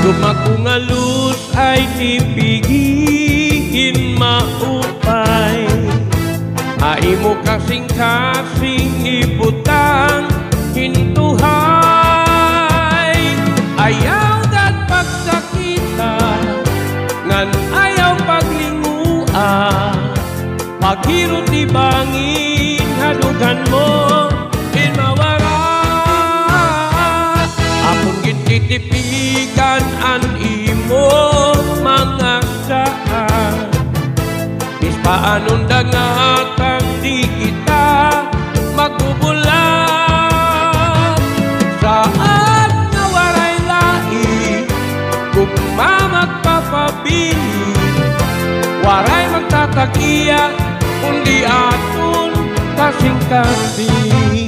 Gumakungalus ay tipigihin maupay. Aimo kasing-kasing ibutang hintuhay. Ayaw dat pagsakita, ngan ayaw paglingua. Paghirot di bangin, hadugan mo inmawara. Apon gititipikan an imo mga saan. Paanong dangatang di kita magbubulan. Saan nga waray lai kung magpapabili, waray magtatagiya kundi aton kasing-kasing.